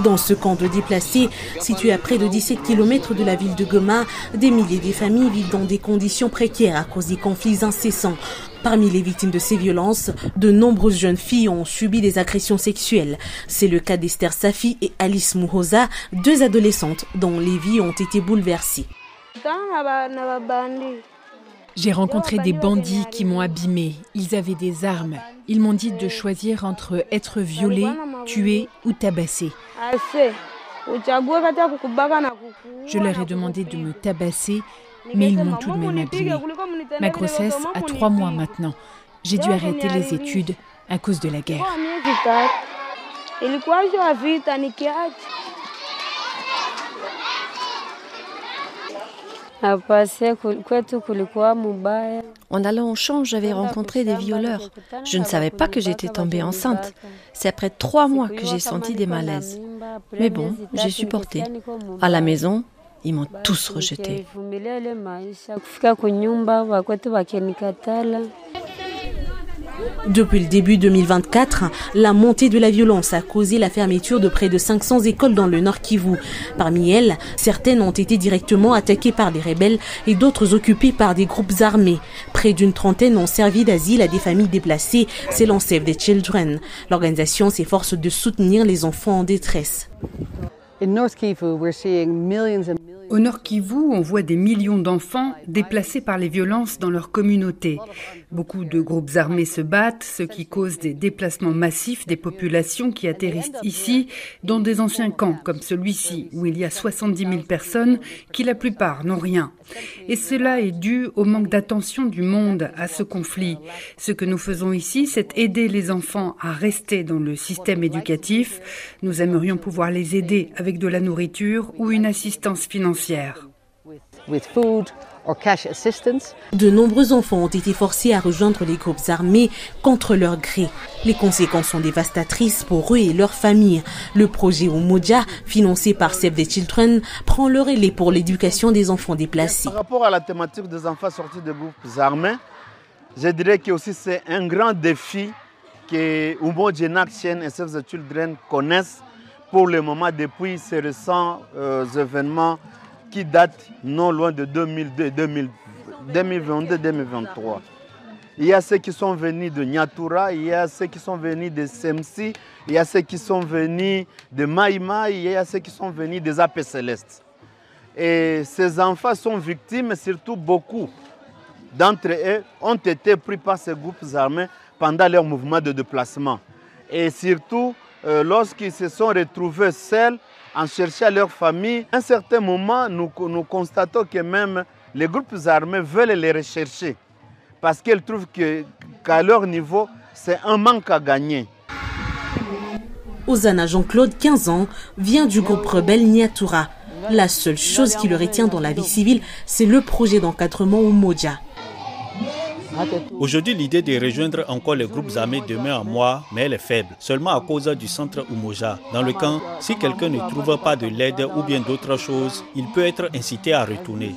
Dans ce camp de déplacés, situé à près de 17 km de la ville de Goma, des milliers de familles vivent dans des conditions précaires à cause des conflits incessants. Parmi les victimes de ces violences, de nombreuses jeunes filles ont subi des agressions sexuelles. C'est le cas d'Esther Safi et Alice Muhoza, deux adolescentes dont les vies ont été bouleversées. J'ai rencontré des bandits qui m'ont abîmée. Ils avaient des armes. Ils m'ont dit de choisir entre être violée, tuée ou tabassée. Je leur ai demandé de me tabasser, mais ils m'ont tout de même abîmée. Ma grossesse a 3 mois maintenant. J'ai dû arrêter les études à cause de la guerre. En allant au champ, j'avais rencontré des violeurs. Je ne savais pas que j'étais tombée enceinte. C'est après 3 mois que j'ai senti des malaises. Mais bon, j'ai supporté. À la maison, ils m'ont tous rejetée. Depuis le début 2024, la montée de la violence a causé la fermeture de près de 500 écoles dans le Nord Kivu. Parmi elles, certaines ont été directement attaquées par des rebelles et d'autres occupées par des groupes armés. Près d'une trentaine ont servi d'asile à des familles déplacées, selon Save the Children. L'organisation s'efforce de soutenir les enfants en détresse. Au Nord Kivu, on voit des millions d'enfants déplacés par les violences dans leur communauté. Beaucoup de groupes armés se battent, ce qui cause des déplacements massifs des populations qui atterrissent ici, dans des anciens camps comme celui-ci, où il y a 70 000 personnes qui, la plupart, n'ont rien. Et cela est dû au manque d'attention du monde à ce conflit. Ce que nous faisons ici, c'est aider les enfants à rester dans le système éducatif. Nous aimerions pouvoir les aider avec de la nourriture ou une assistance financière. De nombreux enfants ont été forcés à rejoindre les groupes armés contre leur gré. Les conséquences sont dévastatrices pour eux et leurs familles. Le projet Umoja, financé par Save the Children, prend le relais pour l'éducation des enfants déplacés. Par rapport à la thématique des enfants sortis des groupes armés, je dirais que aussi c'est un grand défi que Umoja Action et Save the Children connaissent pour le moment depuis ces récents événements qui datent non loin de 2022-2023. Il y a ceux qui sont venus de Nyatura, il y a ceux qui sont venus de Semsi, il y a ceux qui sont venus de Maïma, il y a ceux qui sont venus des AP Célestes. Et ces enfants sont victimes, surtout beaucoup d'entre eux ont été pris par ces groupes armés pendant leur mouvement de déplacement. Et surtout, lorsqu'ils se sont retrouvés seuls, en cherchant leur famille, à un certain moment, nous constatons que même les groupes armés veulent les rechercher parce qu'ils trouvent qu'à leur niveau, c'est un manque à gagner. Ozana Jean-Claude, 15 ans, vient du groupe rebelle Nyatura. La seule chose qui le retient dans la vie civile, c'est le projet d'encadrement Umoja. Aujourd'hui, l'idée de rejoindre encore les groupes armés demeure en moi, mais elle est faible, seulement à cause du centre Umoja. Dans le camp, si quelqu'un ne trouve pas de l'aide ou bien d'autres choses, il peut être incité à retourner.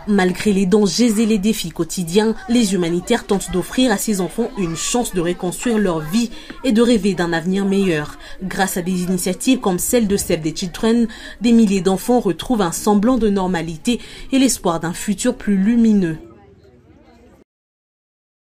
Malgré les dangers et les défis quotidiens, les humanitaires tentent d'offrir à ces enfants une chance de reconstruire leur vie et de rêver d'un avenir meilleur. Grâce à des initiatives comme celle de Save the Children, des milliers d'enfants retrouvent un semblant de normalité et l'espoir d'un futur plus lumineux.